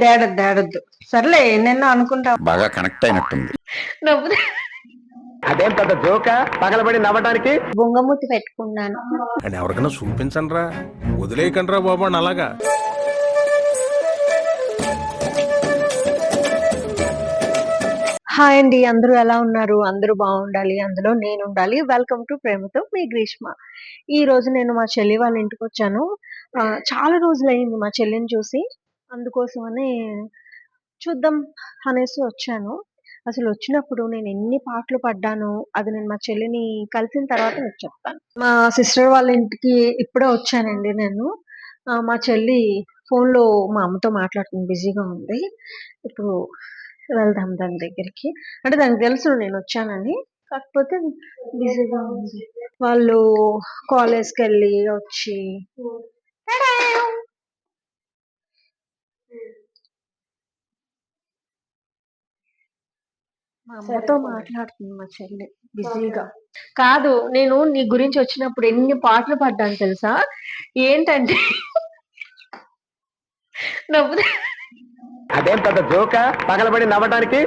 ఏడద్దు సర్లే ఎన్నెన్నో అనుకుంటా. బాగా కనెక్ట్ అయినట్టుంది. నవ్వు అదేం పెద్ద జోక పగలబడి నవ్వడానికి. బొంగమూతి పెట్టుకున్నాను. అని ఎవరికైనా చూపించండి రా, వదిలేయకండి రా బాబు అని అలాగా. హాయ్ అండి, అందరూ ఎలా ఉన్నారు? అందరూ బాగుండాలి, అందులో నేను ఉండాలి. వెల్కమ్ టు ప్రేమతో మీ గ్రీష్మ. ఈ రోజు నేను మా చెల్లి వాళ్ళ ఇంటికి వచ్చాను. చాలా రోజులైంది మా చెల్లిని చూసి, అందుకోసమని చూద్దాం అనేసి వచ్చాను. అసలు వచ్చినప్పుడు నేను ఎన్ని పాటలు పడ్డాను అది నేను మా చెల్లిని కలిసిన తర్వాత మీకు చెప్తాను. మా సిస్టర్ వాళ్ళ ఇంటికి ఇప్పుడే వచ్చానండి నేను. మా చెల్లి ఫోన్లో మా అమ్మతో మాట్లాడుతుంది, బిజీగా ఉంది. ఇప్పుడు వెళ్దాం దాని దగ్గరికి. అంటే దానికి తెలుసు నేను వచ్చానని, కాకపోతే బిజీగా ఉంది. వాళ్ళు కాలేజ్కి వెళ్ళి వచ్చి మా అమ్మతో మాట్లాడుతుంది మా చెల్లి బిజీగా. కాదు, నేను నీ గురించి వచ్చినప్పుడు ఎన్ని పాటలు పడ్డాను తెలుసా? ఏంటంటే నవ్వు అదేం పెద్ద జోక పగలబడి నవ్వడానికి.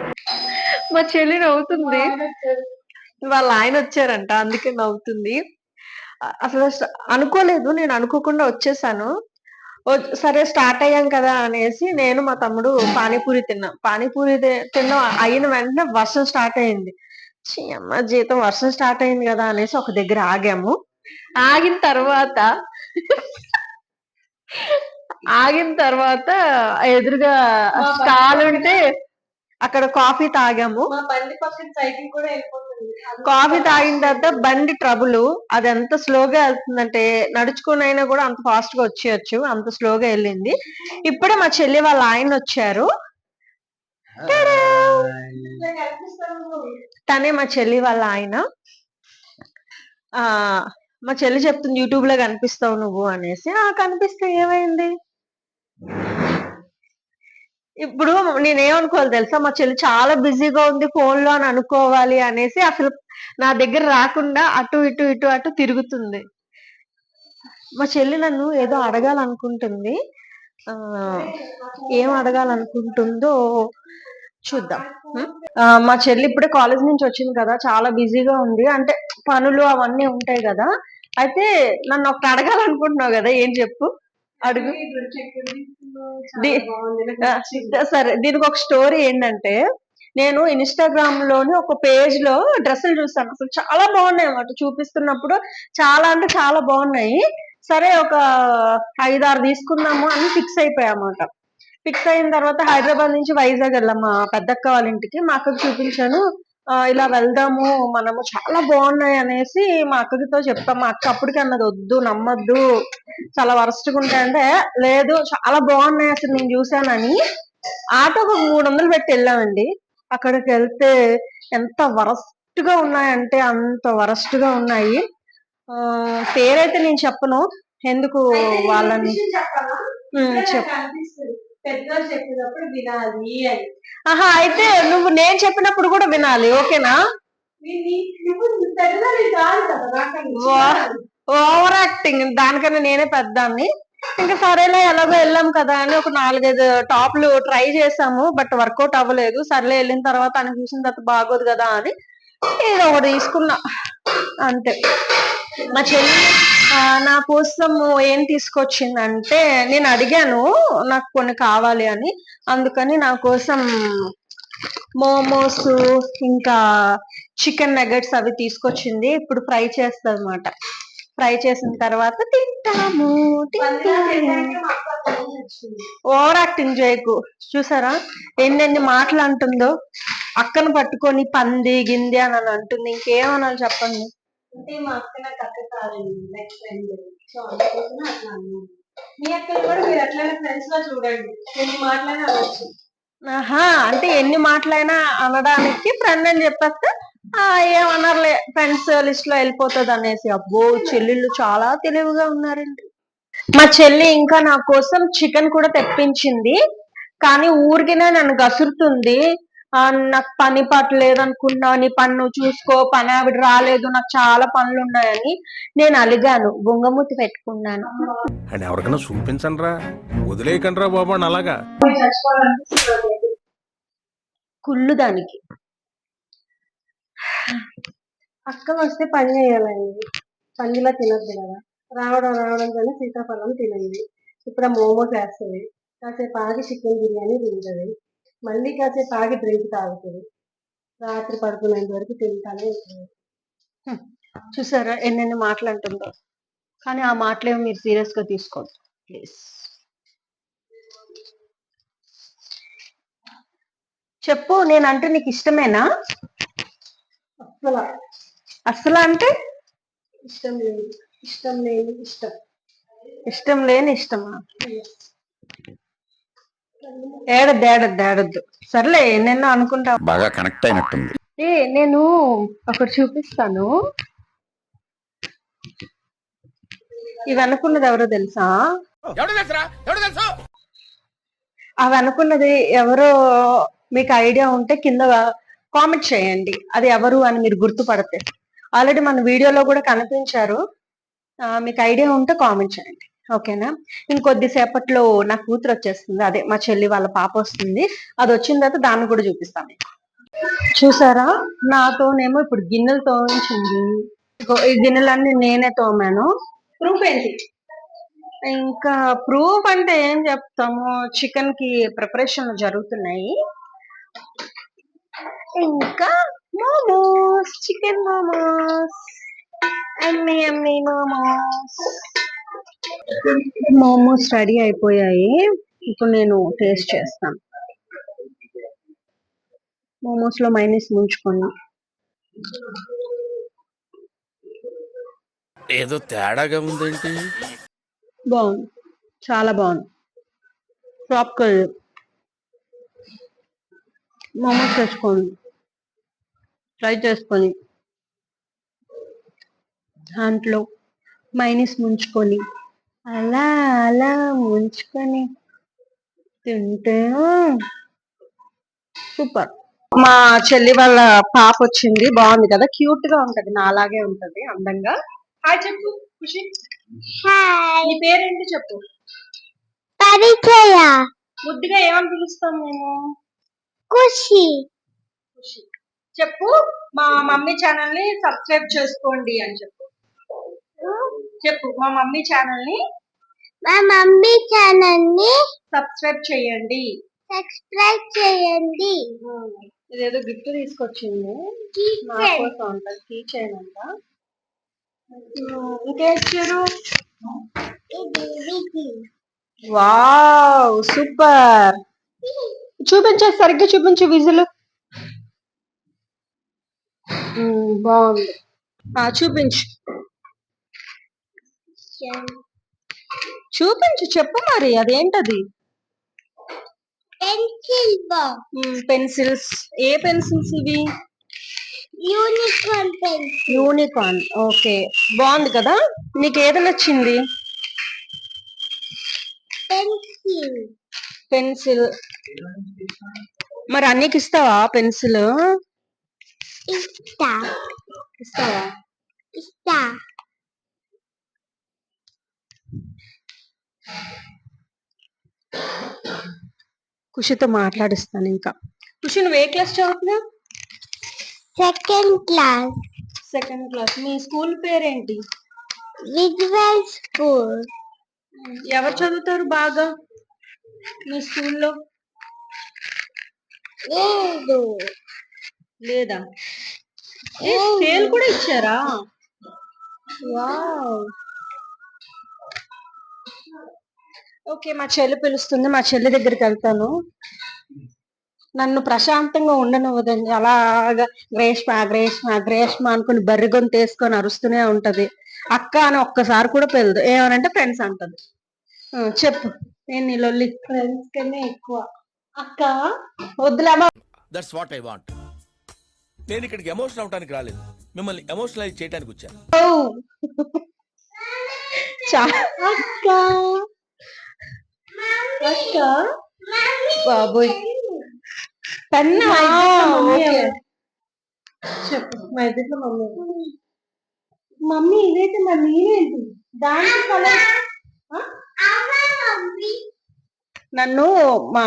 మా చెల్లి నవ్వుతుంది. వాళ్ళ ఆయన వచ్చారంట, అందుకే నవ్వుతుంది. అసలు అనుకోలేదు, నేను అనుకోకుండా వచ్చేసాను. సరే స్టార్ట్ అయ్యాం కదా అనేసి నేను మా తమ్ముడు పానీపూరి తిన్నాం. పానీపూరి తిన్నాం అయిన వెంటనే వర్షం స్టార్ట్ అయింది. అమ్మ జీతం, వర్షం స్టార్ట్ అయింది కదా అనేసి ఒక దగ్గర ఆగాము. ఆగిన తర్వాత ఎదురుగా స్టాల్ ఉంటే అక్కడ కాఫీ తాగాము. కాఫీ తాగిన తర్వాత బండి ట్రబుల్, అది ఎంత స్లోగా వెళ్తుందంటే నడుచుకుని అయినా కూడా అంత ఫాస్ట్ గా వచ్చేయచ్చు, అంత స్లోగా వెళ్ళింది. ఇప్పుడే మా చెల్లి వాళ్ళ ఆయన వచ్చారు. తనే మా చెల్లి వాళ్ళ ఆయన. మా చెల్లి చెప్తుంది యూట్యూబ్ లో కనిపిస్తావు నువ్వు అనేసి. కనిపిస్తే ఏమైంది? ఇప్పుడు నేనేమనుకోవాలి తెలుసా, మా చెల్లి చాలా బిజీగా ఉంది ఫోన్ లో అని అనుకోవాలి అనేసి అసలు నా దగ్గర రాకుండా అటు ఇటు ఇటు అటు తిరుగుతుంది. మా చెల్లి నన్ను ఏదో అడగాలనుకుంటుంది. ఏం అడగాలనుకుంటుందో చూద్దాం. మా చెల్లి ఇప్పుడే కాలేజ్ నుంచి వచ్చింది కదా, చాలా బిజీగా ఉంది. అంటే పనులు అవన్నీ ఉంటాయి కదా. అయితే నన్ను ఒకటి అడగాలనుకుంటున్నావు కదా, ఏం చెప్పు, అడుగు. సరే, దీనికి ఒక స్టోరీ ఏంటంటే, నేను ఇన్స్టాగ్రామ్ లోని ఒక పేజ్ లో డ్రెస్సులు చూసాను. అసలు చాలా బాగున్నాయి అన్నమాట. చూపిస్తున్నప్పుడు చాలా అంటే చాలా బాగున్నాయి. సరే ఒక 5-6 తీసుకుందాము అని ఫిక్స్ అయిపోయామాట. ఫిక్స్ అయిన తర్వాత హైదరాబాద్ నుంచి వైజాగ్ వెళ్ళాం మా పెద్దక్క వాళ్ళ ఇంటికి. మా అక్కకి చూపించాను, ఇలా వెళ్దాము మనము, చాలా బాగున్నాయి అనేసి మా అక్కతో చెప్పాం. మా అక్క అప్పటికి అన్నది, వద్దు నమ్మద్దు, చాలా వరస్ట్గా ఉంటాయంటే, లేదు చాలా బాగున్నాయి అసలు నేను చూసానని. ఆటోకి ఒక 300 పెట్టి వెళ్ళామండి. అక్కడికి వెళ్తే ఎంత వరస్ట్ గా ఉన్నాయంటే అంత వరస్ట్ గా ఉన్నాయి. పేరైతే నేను చెప్పను, ఎందుకు వాళ్ళని చెప్పినప్పుడు వినాలి. అయితే నువ్వు నేను చెప్పినప్పుడు కూడా వినాలి, ఓకేనా? ఓవర్ యాక్టింగ్, దానికన్నా నేనే పెద్దాన్ని. ఇంకా సరేలే ఎలాగో వెళ్ళాం కదా అని ఒక 4-5 టాప్లు ట్రై చేసాము, బట్ వర్కౌట్ అవ్వలేదు. సర్లే వెళ్ళిన తర్వాత అని చూసిన తర్వాత బాగోదు కదా అని ఏదో ఒకటి తీసుకున్నా, అంతే. మా చెల్లి నా కోసం ఏం తీసుకొచ్చిందంటే, నేను అడిగాను నాకు కొన్ని కావాలి అని, అందుకని నా కోసం మోమోస్ ఇంకా చికెన్ నగెట్స్ అవి తీసుకొచ్చింది. ఇప్పుడు ఫ్రై చేస్తుంది అనమాట. ఫ్రై చేసిన తర్వాత తింటాము. ఓవర్ యాక్టింగ్ చేయకు. చూసారా ఎన్నెన్ని మాటలు అంటుందో, అక్కను పట్టుకొని పంది గింది అని అంటుంది. ఇంకేమనాలి చెప్పండి. అంటే మా అక్క నాకు అక్క కాదండి, లైక్ ఫ్రెండ్. సో అందుకోసం అట్లా అన్నాను. మీ అక్కలు కూడా మీరు ఎట్లయినా ఫ్రెండ్స్ గా చూడండి, ఎన్ని మాటలైనా అనొచ్చు. అంటే ఎన్ని మాటలైనా అనడానికి ఫ్రెండ్ అని చెప్పేస్తే ఏమన్నారులే, ఫ్రెండ్స్ లిస్ట్ లో వెళ్ళిపోతుంది అనేసి. అబ్బో, చెల్లెళ్ళు చాలా తెలివిగా ఉన్నారండి. మా చెల్లి ఇంకా నా కోసం చికెన్ కూడా తెప్పించింది, కానీ ఊరికినే నన్ను గసురుతుంది. నాకు పని పాట లేదనుకున్నా, నీ పని నువ్వు చూసుకో, పని ఆవిడ రాలేదు, నాకు చాలా పనులు ఉన్నాయని నేను అలిగాను, బొంగమూతి పెట్టుకున్నాను. అని ఎవరికైనా చూపించండి రా, వదిలేయకండి రా బాబు అని అలాగా. కుళ్ళు దానికి. అక్క వస్తే పని చేయాలండి, పందిలా తినద్దు కదా. రావడంతోనే సీతాఫలం తినండి. ఇప్పుడు మోమోస్ వేస్తుంది, కాసేపు ఆగి చికెన్ బిర్యానీ తింటుంది, మళ్ళీ కాసేపు ఆగి డ్రింక్ తాగుతుంది, రాత్రి పడుకునేంత వరకు తింటానే ఉంటుంది. చూసారా ఎన్నెన్ని మాటలు అంటుందో, కానీ ఆ మాటలేమో మీరు సీరియస్ గా తీసుకోవద్దు ప్లీజ్. చెప్పు, నేనంటే నీకు ఇష్టమేనా? అసలు అసలు అంటే ఇష్టం లేదు, ఇష్టం లేదు, ఇష్టం. ఇష్టం లేని ఇష్టమా? ఏడద్దు. సర్లే ఎన్నెన్నో అనుకుంటా. బాగా కనెక్ట్ అయినట్టుంది. నేను ఒకటి చూపిస్తాను. ఇవి అనుకున్నది ఎవరో తెలుసా? అవి అనుకున్నది ఎవరో మీకు ఐడియా ఉంటే కింద కామెంట్ చేయండి, అది ఎవరు అని మీరు గుర్తుపడితే. ఆల్రెడీ మన వీడియోలో కూడా కనిపించారు, మీకు ఐడియా ఉంటే కామెంట్ చేయండి, ఓకేనా? ఇంకొద్దిసేపట్లో నా కూతురు వచ్చేస్తుంది, అదే మా చెల్లి వాళ్ళ పాప వస్తుంది. అది వచ్చిన తర్వాత దాన్ని కూడా చూపిస్తాను. చూసారా, నాతోనేమో ఇప్పుడు గిన్నెలు తోమించింది. ఈ గిన్నెలన్నీ నేనే తోమాను. ప్రూఫ్ ఏంటి? ఇంకా ప్రూఫ్ అంటే ఏం చెప్తాము, చికెన్ కి ప్రిపరేషన్ జరుగుతున్నాయి. ఇంకా మోమోస్, చికెన్ మోమోస్, అమ్మి మోమోస్ రెడీ అయిపోయాయి. ఇప్పుడు నేను టేస్ట్ చేస్తాను. మోమోస్ లో మైనస్ ముంచుకొని. ఏదో తేడాగా ఉందేంటి? బాగుంది, చాలా బాగుంది. పాప్కార్న్ మోమోస్ తెచ్చుకోండి, ట్రై చేసుకొని దాంట్లో మైనస్ ముంచుకొని అలా అలా ముంచుకొని తింటే సూపర్. మా చెల్లి వాళ్ళ పాప వచ్చింది, బాగుంది కదా, క్యూట్ గా ఉంటది, నాలాగే ఉంటది అందంగా. హాయ్ చెప్పు ఖుషి. నీ పేరేంటి చెప్పు. పరిచయ. ముద్దుగా ఏమని పిలుస్తాం మేము? ఖుషి. ఖుషి. చెప్పు, మా మమ్మీ ఛానల్ ని సబ్స్క్రైబ్ చేసుకోండి అని చెప్పు. చెప్పు, మా మమ్మీ ఛానల్ ని సబ్స్క్రైబ్ చేయండి. ఇదేదో గిఫ్ట్ తీసుకొచ్చింది, నా కోసం అంట, కీ చైన్ అంట. ఇంకేచ్చారు? Wow super. చూపించే, సరిగ్గా చూపించు విజులు. బాగుంది, చూపించు చూపించు, చెప్పు మరి అదేంటది? Pencil box. పెన్సిల్స్. ఏ పెన్సిల్స్ ఇవి? Unicorn pencil. యూనికార్న్, ఓకే, బాగుంది కదా. నీకు ఏది నచ్చింది? పెన్సిల్. పెన్సిల్. మరి అన్నికి ఇస్తావా పెన్సిల్? ఇస్తావా? ఇస్తా. ఖుషితో మాట్లాడిస్తాను ఇంకా. ఖుషి, నువ్వు ఏ క్లాస్ చదువుతున్నావు? Second class. Second class. మీ స్కూల్ పేరేంటి? Visual school. ఎవరు చదువుతారు బాగా మీ స్కూల్లో? లేదు. లేదా? స్కేల్ కూడా ఇచ్చారా? వావ్. ఓకే, మా చెల్లి పిలుస్తుంది, మా చెల్లి దగ్గరికి వెళ్తాను. నన్ను ప్రశాంతంగా ఉండనివ్వదండి, అలాగా గ్రేష్మ అనుకుని బర్రి గొంతు వేసుకొని అరుస్తూనే ఉంటది. అక్క అని ఒక్కసారి కూడా పిలదు, ఏమనంటే ఫ్రెండ్స్ అంటది. చెప్పు, నేను నీ లొల్లి. ఫ్రెండ్స్ కన్నా ఎక్కువ. అక్క వద్దులేమా. That's what I want. నేను ఇక్కడికి ఎమోషనల్ అవడానికి రాలేదు, మిమ్మల్ని ఎమోషనలైజ్ చేయడానికి వచ్చాను. అక్క అక్క బాబోయ్, పెన్నా మా ఇద్దరిలో మమ్మీ ఓకే. ఎవరు? చెప్పు, మా ఇద్దరిలో మమ్మీ ఎవరు? మమ్మీ ఇదైతే మరి నేనేంటి దానికి కలర్ నన్ను మా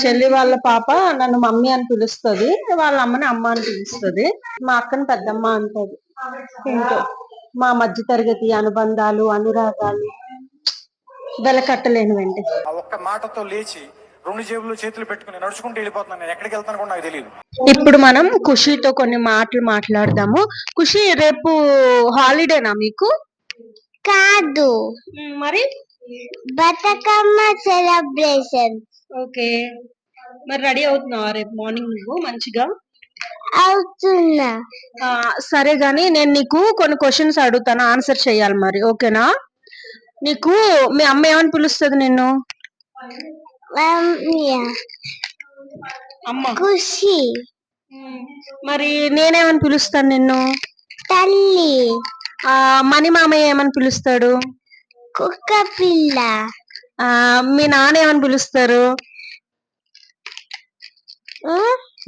చెల్లి వాళ్ళ పాప నన్ను మమ్మీ అని పిలుస్తుంది, వాళ్ళ అమ్మని అమ్మ అని పిలుస్తుంది, మా అక్కని పెద్దమ్మ అంటది. ఏంటో మా మధ్య తరగతి అనుబంధాలు అనురాగాలు వెలకట్టలేనివండి. ఆ ఒక్క మాటతో లేచి 2 జేబులు చేతులు పెట్టుకుని నడుచుకుంటూ వెళ్ళిపోతున్నాను. నేను ఎక్కడికి వెళ్తాను కూడా నాకు తెలియదు. ఇప్పుడు మనం ఖుషితో కొన్ని మాటలు మాట్లాడదాము. ఖుషి, రేపు హాలిడేనా మీకు? కాదు, మరి బతుకమ్మ సెలబ్రేషన్ ఓకే, మరి రెడీ అవుతున్నావా రేపు మార్నింగ్ నువ్వు మంచిగా? అవుతున్నా. సరే గాని నేను నీకు కొన్ని క్వశ్చన్స్ అడుగుతాను, ఆన్సర్ చేయాలి మరి, ఓకేనా? నీకు మీ అమ్మ ఏమని పిలుస్తుంది నిన్ను? మమ్మీ అమ్మ. ఖుషి, మరి నేనేమని పిలుస్తాను నిన్ను? తల్లి, మణి మామయ్య ఏమని పిలుస్తాడు? కుక్క పిల్ల, మీ నాన్న ఏమని పిలుస్తారు?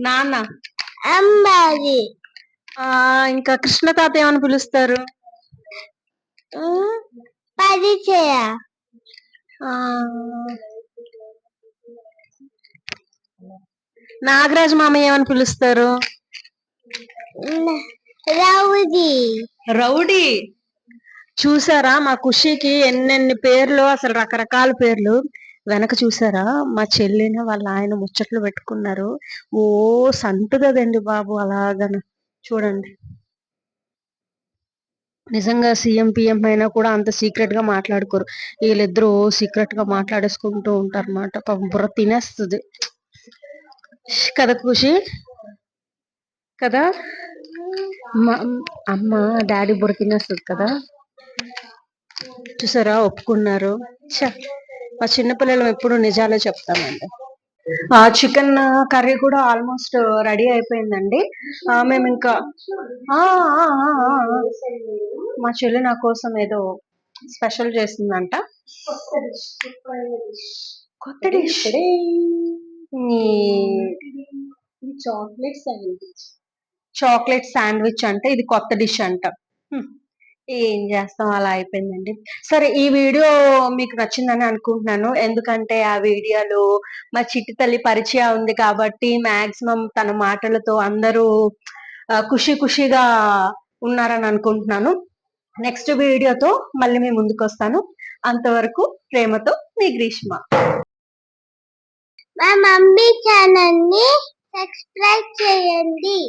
నాన్న. అమ్మాయి, ఇంకా కృష్ణ తాత ఏమని పిలుస్తారు? పరిచయ, నాగరాజు మామయ్య ఏమని పిలుస్తారు? రౌడీ. రౌడీ. చూసారా మా ఖుషికి ఎన్నెన్ని పేర్లు, అసలు రకరకాల పేర్లు. వెనక చూసారా మా చెల్లిని వాళ్ళ ఆయన ముచ్చట్లు పెట్టుకున్నారు. ఓ సంతుగదండి బాబు, అలాగన చూడండి. నిజంగా సీఎం పిఎం అయినా కూడా అంత సీక్రెట్ గా మాట్లాడుకోరు, వీళ్ళిద్దరూ సీక్రెట్ గా మాట్లాడేసుకుంటూ ఉంటారు అన్నమాట. పాపం బుర్ర తినేస్తుంది కదా ఖుషి, కదా? అమ్మ డాడీ బుర్ర తినేస్తుంది కదా. చూసారా ఒప్పుకున్నారు. మా చిన్నపిల్లలు ఎప్పుడు నిజాలే చెప్తామండి. చికెన్ కర్రీ కూడా ఆల్మోస్ట్ రెడీ అయిపోయిందండి. మేము ఇంకా మా చెల్లి నా కోసం ఏదో స్పెషల్ చేసిందంట, కొత్త డిష్. చాక్లెట్ శాండ్విచ్ అంట, ఇది కొత్త డిష్ అంట. ఏం చేస్తాం, అలా అయిపోయిందండి. సరే, ఈ వీడియో మీకు నచ్చిందని అనుకుంటున్నాను, ఎందుకంటే ఆ వీడియోలో మా చిట్టి తల్లి పరిచయం ఉంది కాబట్టి మాక్సిమం తన మాటలతో అందరూ ఖుషిగా ఉన్నారని అనుకుంటున్నాను. నెక్స్ట్ వీడియోతో మళ్ళీ మీ ముందుకు వస్తాను. అంతవరకు ప్రేమతో మీ గ్రీష్మ. మా మమ్మీ ఛానల్ ని సబ్స్క్రైబ్ చేయండి.